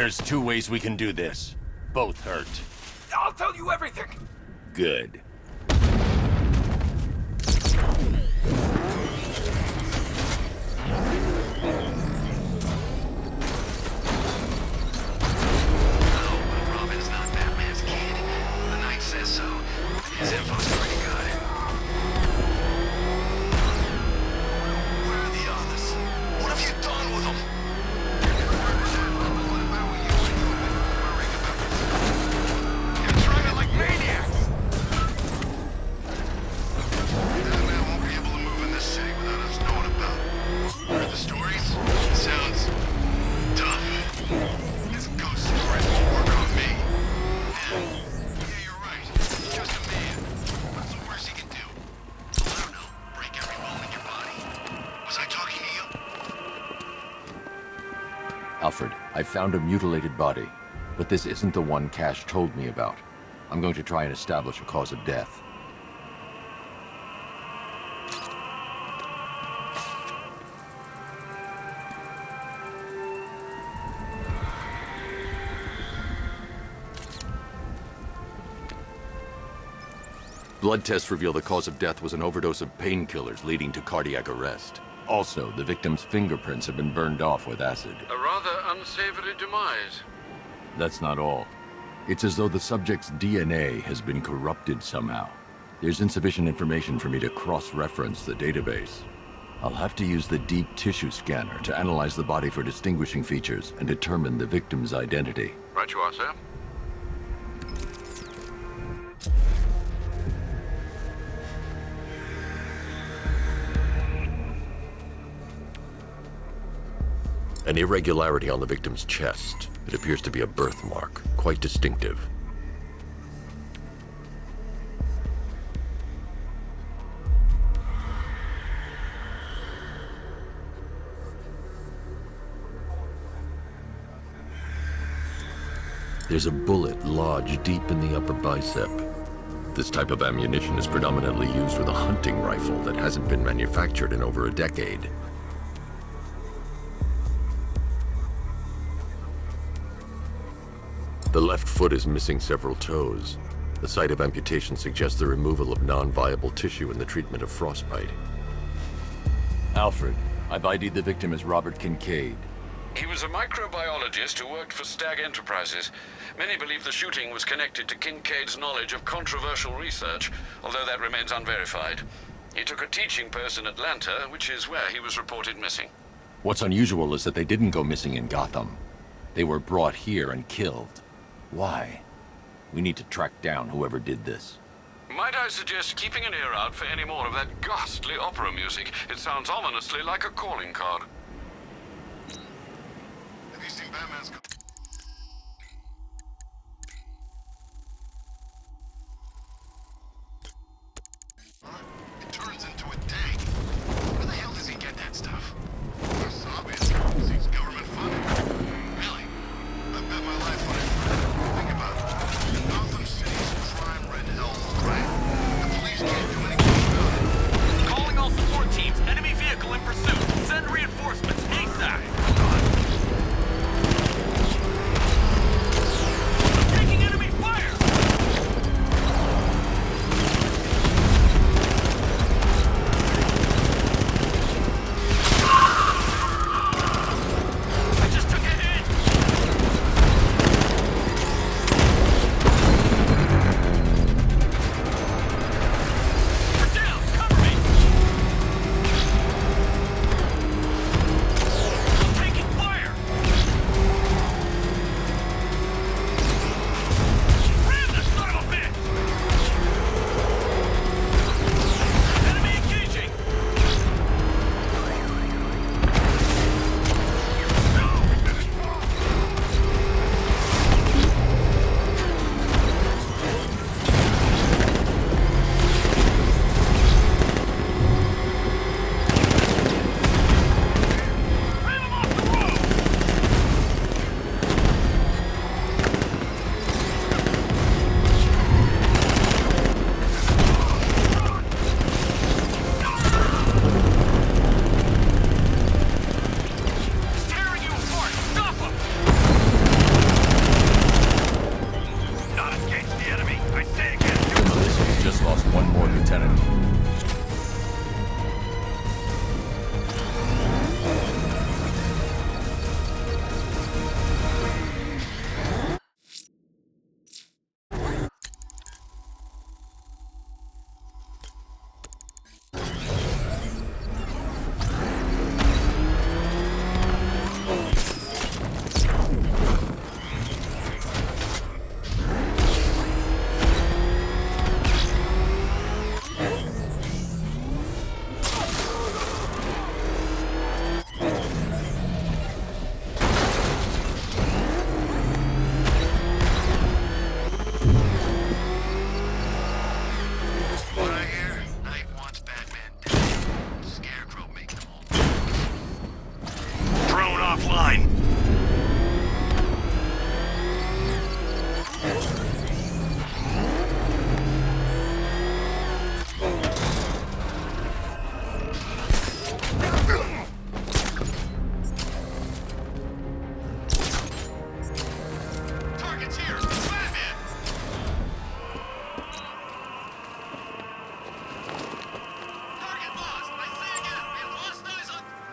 There's two ways we can do this. Both hurt. I'll tell you everything! Good. Robin's not Batman's kid. The Knight says so. His info's pretty good. Where are the others? What have you done with them? You're driving like maniacs! Batman won't be able to move in this city without us knowing about it. Heard the stories? Sounds tough. His ghost stories won't work on me. Yeah, you're right. He's just a man. What's the worst he can do? I don't know. Break every bone in your body. Was I talking to you? Alfred, I found a mutilated body, but this isn't the one Cash told me about. I'm going to try and establish a cause of death. Blood tests reveal the cause of death was an overdose of painkillers leading to cardiac arrest. Also, the victim's fingerprints have been burned off with acid. A rather unsavory demise. That's not all. It's as though the subject's DNA has been corrupted somehow. There's insufficient information for me to cross-reference the database. I'll have to use the deep tissue scanner to analyze the body for distinguishing features and determine the victim's identity. Right you are, sir. An irregularity on the victim's chest. It appears to be a birthmark, quite distinctive. There's a bullet lodged deep in the upper bicep. This type of ammunition is predominantly used with a hunting rifle that hasn't been manufactured in over a decade. The left foot is missing several toes. The site of amputation suggests the removal of non-viable tissue in the treatment of frostbite. Alfred, I've ID'd the victim as Robert Kincaid. He was a microbiologist who worked for Stag Enterprises. Many believe the shooting was connected to Kincaid's knowledge of controversial research, although that remains unverified. He took a teaching post in Atlanta, which is where he was reported missing. What's unusual is that they didn't go missing in Gotham. They were brought here and killed. Why? We need to track down whoever did this. Might I suggest keeping an ear out for any more of that ghastly opera music? It sounds ominously like a calling card. Have you seen Batman's... It turns into a tank. Where the hell does he get that stuff? It's obvious. He's government funded. Really? I bet my life on it. Think about it. Gotham City's crime-rid hellscape. The police can't do anything about it. Calling all support teams, enemy vehicle in pursuit. Send reinforcements ASAP!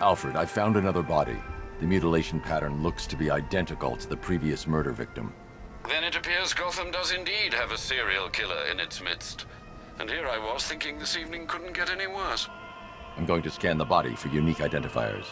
Alfred, I found another body. The mutilation pattern looks to be identical to the previous murder victim. Then it appears Gotham does indeed have a serial killer in its midst. And here I was thinking this evening couldn't get any worse. I'm going to scan the body for unique identifiers.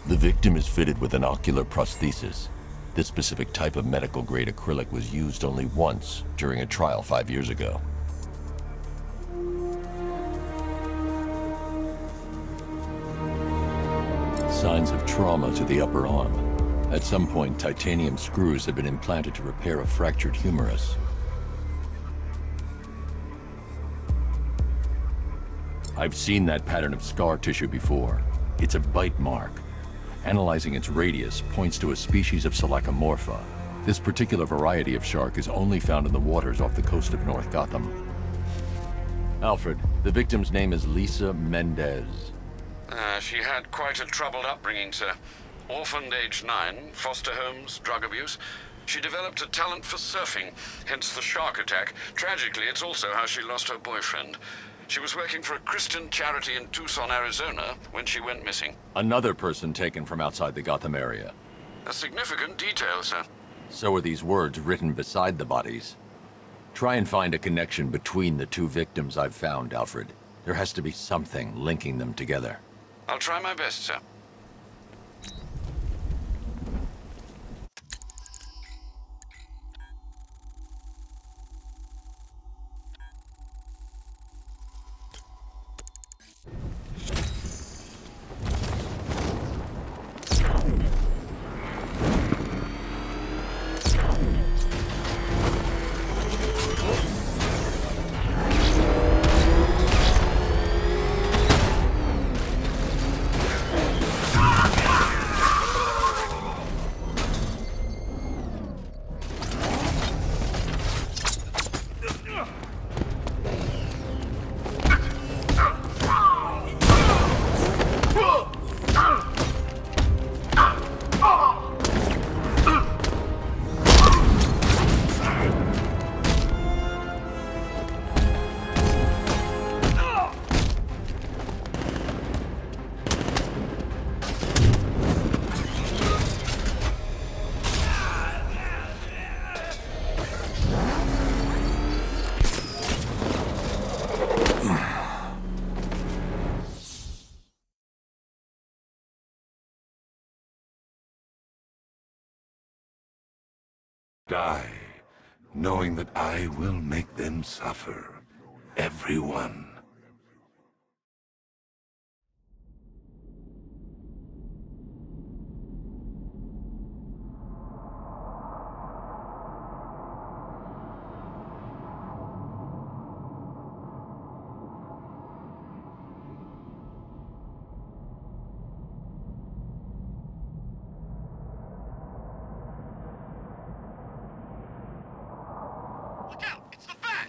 The victim is fitted with an ocular prosthesis. This specific type of medical-grade acrylic was used only once during a trial 5 years ago. Signs of trauma to the upper arm. At some point, titanium screws have been implanted to repair a fractured humerus. I've seen that pattern of scar tissue before. It's a bite mark. Analyzing its radius points to a species of Selachomorpha. This particular variety of shark is only found in the waters off the coast of North Gotham. Alfred, the victim's name is Lisa Mendez. She had quite a troubled upbringing, sir. Orphaned age 9, foster homes, drug abuse. She developed a talent for surfing, hence the shark attack. Tragically, it's also how she lost her boyfriend. She was working for a Christian charity in Tucson, Arizona, when she went missing. Another person taken from outside the Gotham area. A significant detail, sir. So are these words written beside the bodies. Try and find a connection between the two victims I've found, Alfred. There has to be something linking them together. I'll try my best, sir. Die, knowing that I will make them suffer. Everyone. Look out! It's the Bat!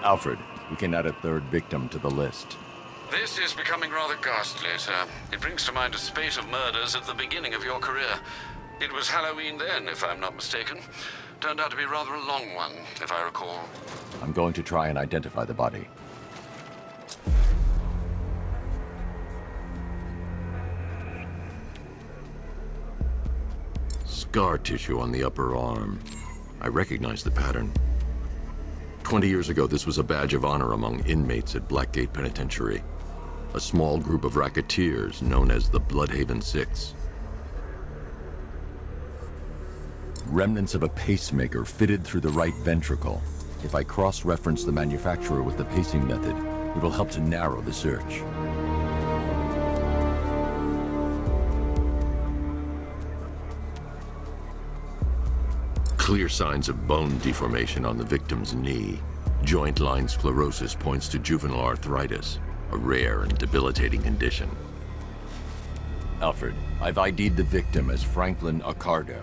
Alfred, we can add a third victim to the list. This is becoming rather ghastly, sir. It brings to mind a spate of murders at the beginning of your career. It was Halloween then, if I'm not mistaken. Turned out to be rather a long one, if I recall. I'm going to try and identify the body. Scar tissue on the upper arm. I recognize the pattern. 20 years ago, this was a badge of honor among inmates at Blackgate Penitentiary. A small group of racketeers known as the Bloodhaven Six. Remnants of a pacemaker fitted through the right ventricle. If I cross-reference the manufacturer with the pacing method, it will help to narrow the search. Clear signs of bone deformation on the victim's knee. Joint line sclerosis points to juvenile arthritis, a rare and debilitating condition. Alfred, I've ID'd the victim as Franklin Accardo.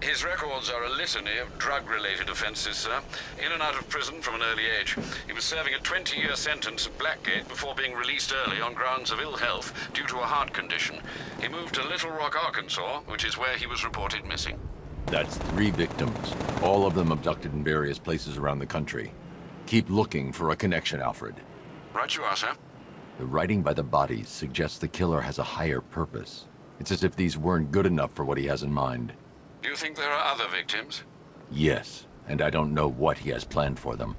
His records are a litany of drug-related offenses, sir. In and out of prison from an early age. He was serving a 20-year sentence at Blackgate before being released early on grounds of ill health due to a heart condition. He moved to Little Rock, Arkansas, which is where he was reported missing. That's 3 victims, all of them abducted in various places around the country. Keep looking for a connection, Alfred. Right you are, sir. The writing by the bodies suggests the killer has a higher purpose. It's as if these weren't good enough for what he has in mind. Do you think there are other victims? Yes, and I don't know what he has planned for them.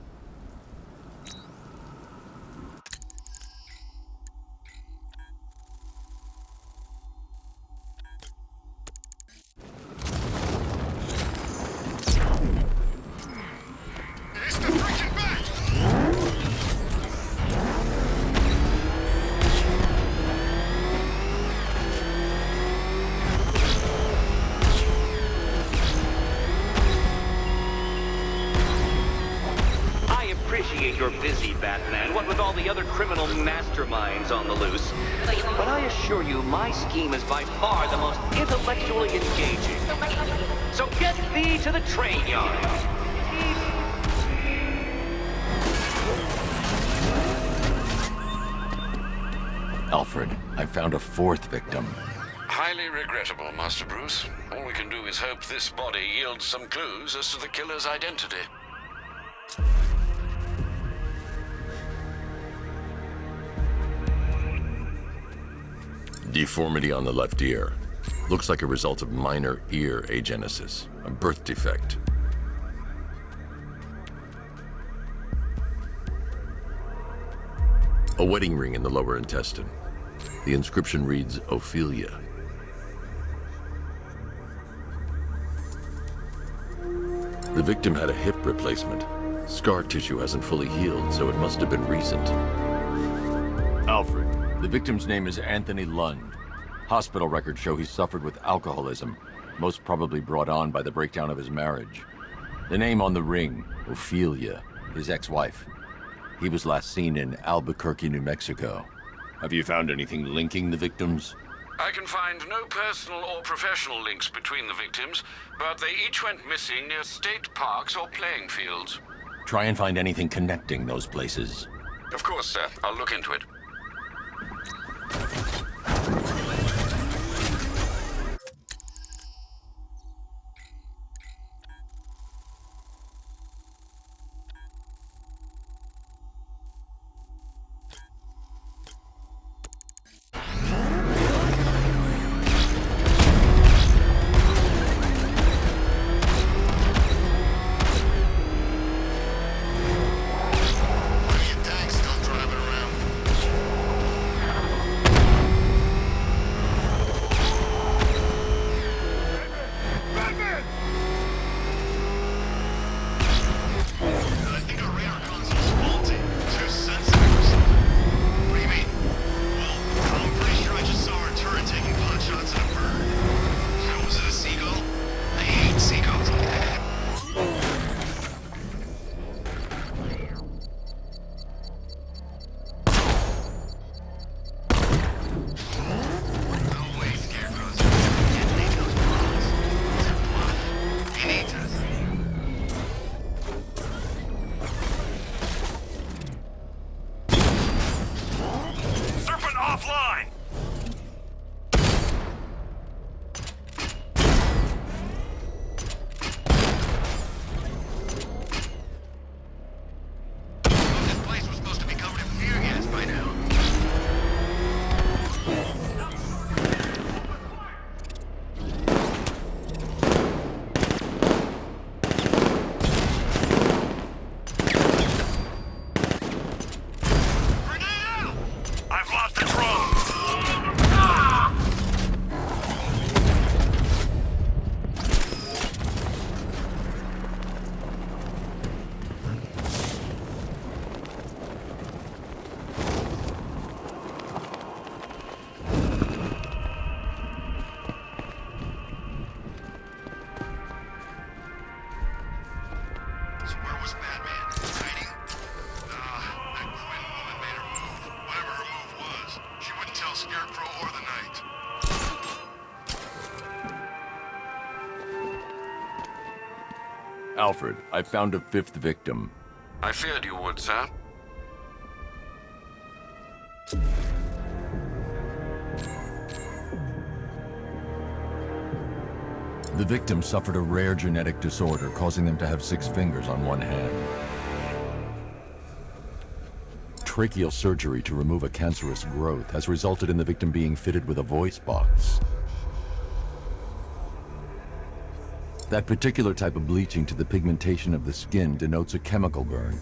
It's the freaking back! I appreciate you're busy, Batman, what with all the other criminal masterminds on the loose. But I assure you, my scheme is by far the most intellectually engaging. So get thee to the train yard. Alfred, I found a 4th victim. Highly regrettable, Master Bruce. All we can do is hope this body yields some clues as to the killer's identity. Deformity on the left ear. Looks like a result of minor ear agenesis, a birth defect. A wedding ring in the lower intestine. The inscription reads, Ophelia. The victim had a hip replacement. Scar tissue hasn't fully healed, so it must have been recent. Alfred, the victim's name is Anthony Lund. Hospital records show he suffered with alcoholism, most probably brought on by the breakdown of his marriage. The name on the ring, Ophelia, his ex-wife. He was last seen in Albuquerque, New Mexico. Have you found anything linking the victims? I can find no personal or professional links between the victims, but they each went missing near state parks or playing fields. Try and find anything connecting those places. Of course, sir. I'll look into it. What are you tanks still driving around? Alfred, I found a fifth victim. I feared you would, sir. The victim suffered a rare genetic disorder, causing them to have 6 fingers on one hand. Tracheal surgery to remove a cancerous growth has resulted in the victim being fitted with a voice box. That particular type of bleaching to the pigmentation of the skin denotes a chemical burn,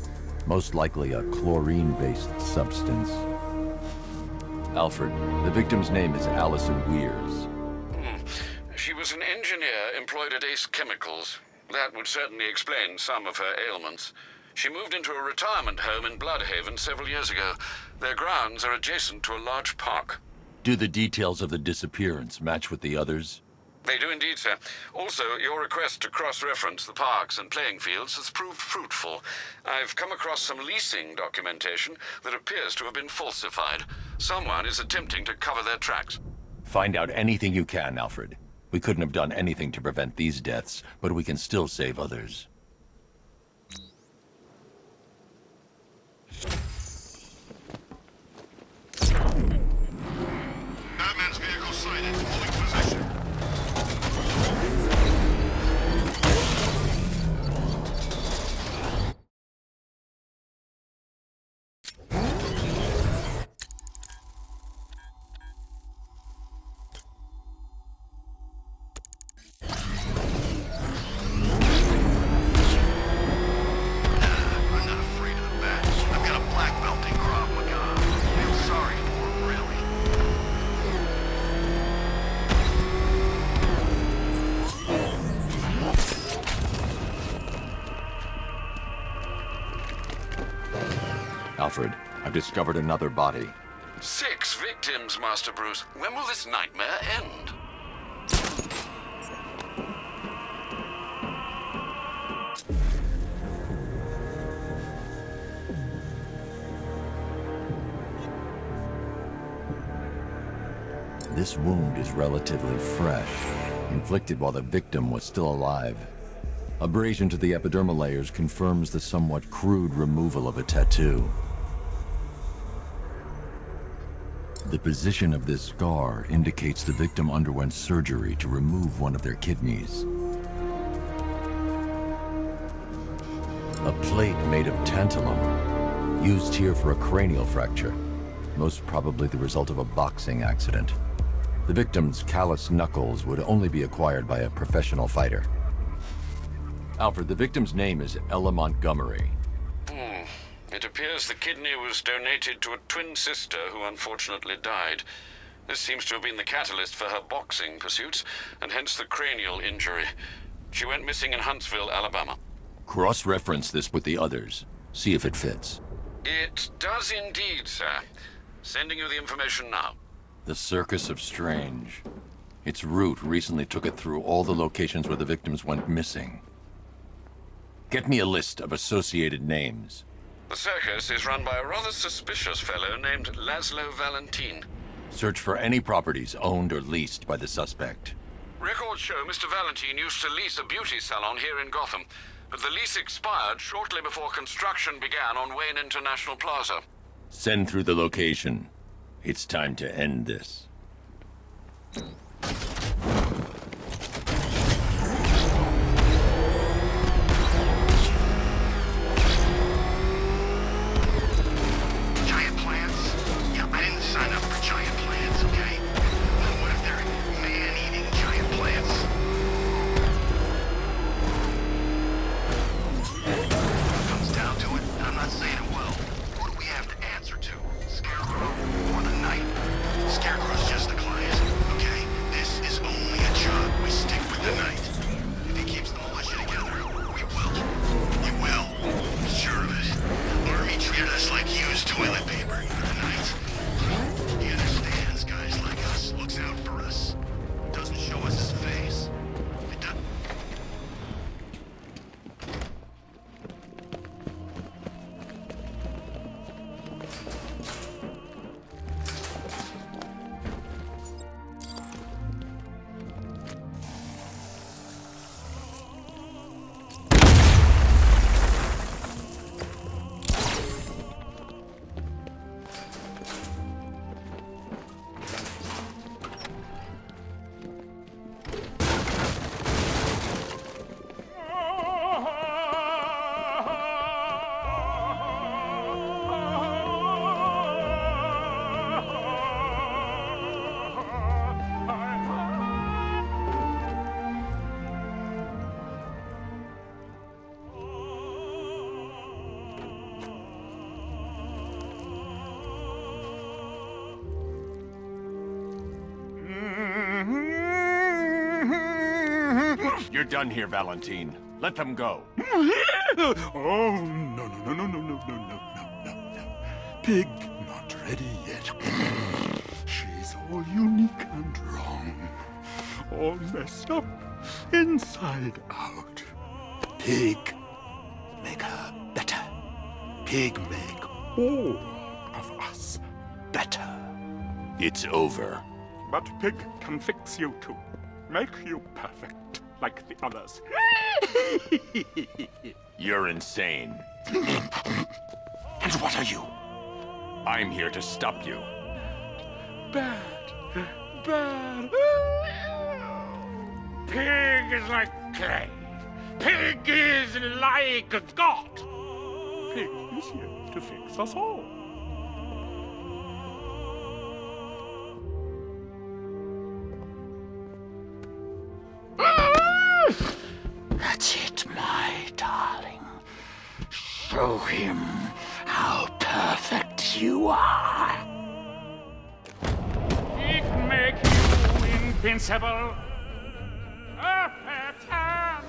most likely a chlorine-based substance. Alfred, the victim's name is Allison Weers. She was an engineer employed at Ace Chemicals. That would certainly explain some of her ailments. She moved into a retirement home in Bloodhaven several years ago. Their grounds are adjacent to a large park. Do the details of the disappearance match with the others? They do indeed, sir. Also, your request to cross-reference the parks and playing fields has proved fruitful. I've come across some leasing documentation that appears to have been falsified. Someone is attempting to cover their tracks. Find out anything you can, Alfred. We couldn't have done anything to prevent these deaths, but we can still save others. Batman's vehicle sighted. Holding position. I'm not afraid of the bat. I've got a black belt in Krav Maga. I feel sorry for him, really. Alfred, I've discovered another body. 6 victims, Master Bruce. When will this nightmare end? This wound is relatively fresh, inflicted while the victim was still alive. Abrasion to the epidermal layers confirms the somewhat crude removal of a tattoo. The position of this scar indicates the victim underwent surgery to remove one of their kidneys. A plate made of tantalum, used here for a cranial fracture, most probably the result of a boxing accident. The victim's callous knuckles would only be acquired by a professional fighter. Alfred, the victim's name is Ella Montgomery. It appears the kidney was donated to a twin sister who unfortunately died. This seems to have been the catalyst for her boxing pursuits, and hence the cranial injury. She went missing in Huntsville, Alabama. Cross-reference this with the others. See if it fits. It does indeed, sir. Sending you the information now. The Circus of Strange. Its route recently took it through all the locations where the victims went missing. Get me a list of associated names. The circus is run by a rather suspicious fellow named Laszlo Valentin. Search for any properties owned or leased by the suspect. Records show Mr. Valentin used to lease a beauty salon here in Gotham, but the lease expired shortly before construction began on Wayne International Plaza. Send through the location. It's time to end this. Giant plants? Yeah, I didn't sign up for giant plants, okay? What if they're man-eating giant plants? When it comes down to it, and I'm not saying it will, who do we have to answer to? Scarecrow or the Knight? Scarecrow's just the client, okay? This is You're done here, Valentine. Let them go. Oh, no, no, no, no, no, no, no, no, no, no. Pig not ready yet. She's all unique and wrong. All messed up, inside out. Pig, make her better. Pig, make all of us better. It's over. But Pig can fix you too. Make you perfect, like the others. You're insane. And what are you? I'm here to stop you. Bad. Bad. Pig is like clay. Pig is like a god. Pig is here to fix us all. That's it, my darling. Show him how perfect you are. It make you invincible. Perfect and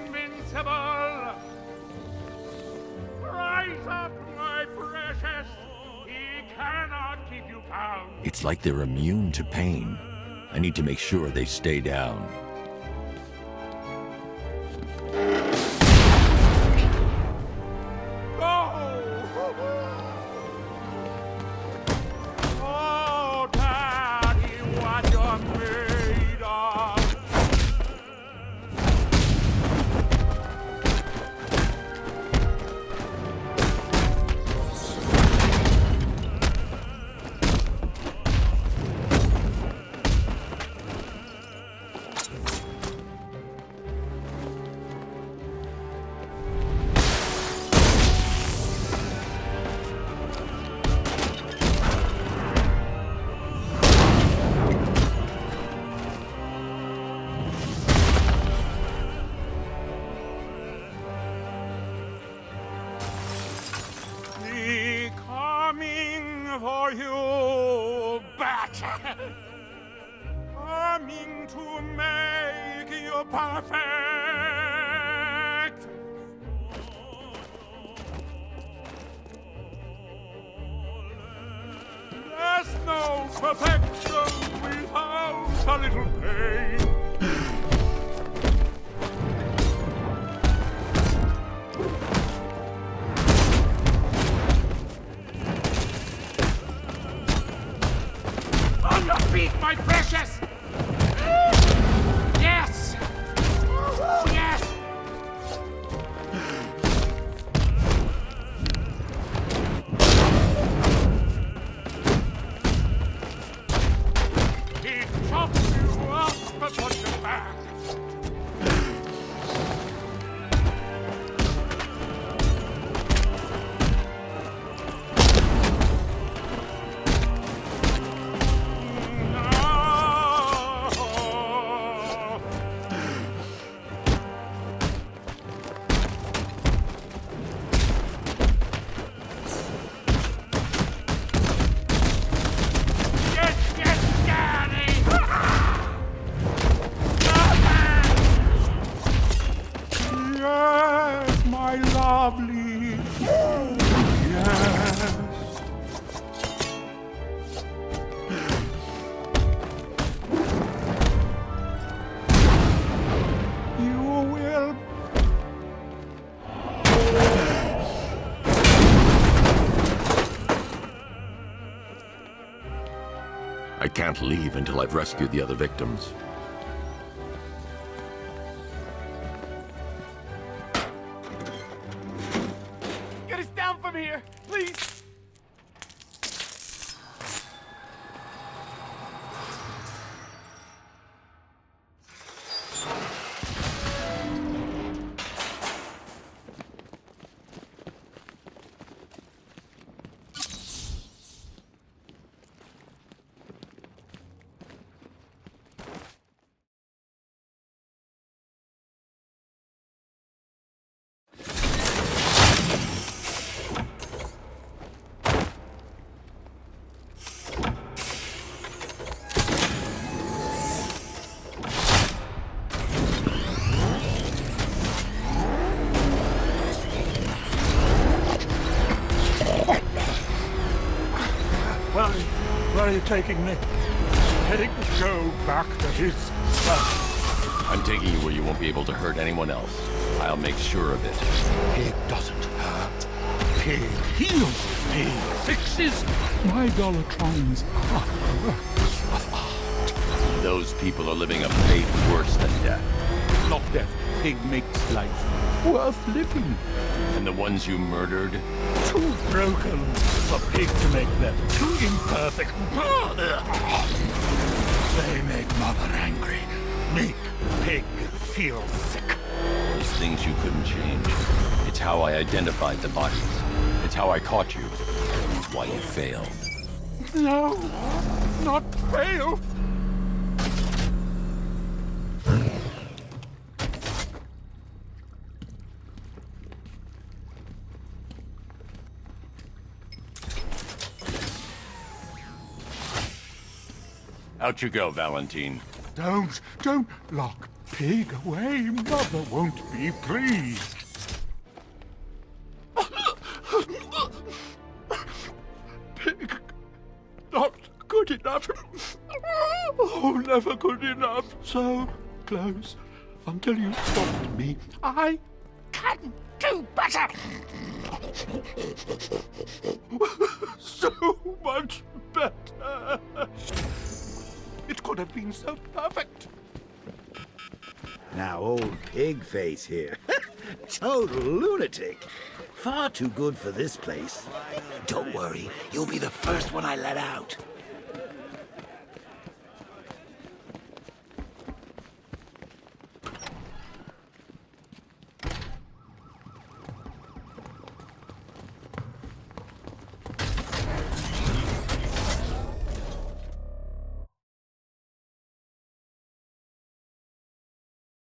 invincible. Rise up, my precious. He cannot keep you bound. It's like they're immune to pain. I need to make sure they stay down. Oh, Daddy, what you're made of. Me coming for you, bat. Coming to make you perfect. There's no perfection without a little pain. On your feet, my precious! Yes! Yes! He chops you up and puts you back. Yes, yes, Daddy! Yes, my lovely. Yes. You will. I can't leave until I've rescued the other victims. Get us down from here, please. taking me? Pig, go back to his cell. I'm taking you where you won't be able to hurt anyone else. I'll make sure of it. Pig doesn't hurt. Pig heals. Pig fixes. My Dollartrons are works of art. Those people are living a fate worse than death. Not death. Pig makes life worth living. And the ones you murdered? Too broken for Pig to make them. Too imperfect. They make Mother angry. Make Pig feel sick. Those things you couldn't change. It's how I identified the bodies. It's how I caught you. Why you failed. No, not fail. Out you go, Valentine. Don't lock Pig away. Mother won't be pleased. Pig, not good enough. Oh, never good enough. So close until you stopped me. I can do better. So much better. It could have been so perfect. Now, old Pigface here. Total lunatic. Far too good for this place. Don't worry, you'll be the first one I let out.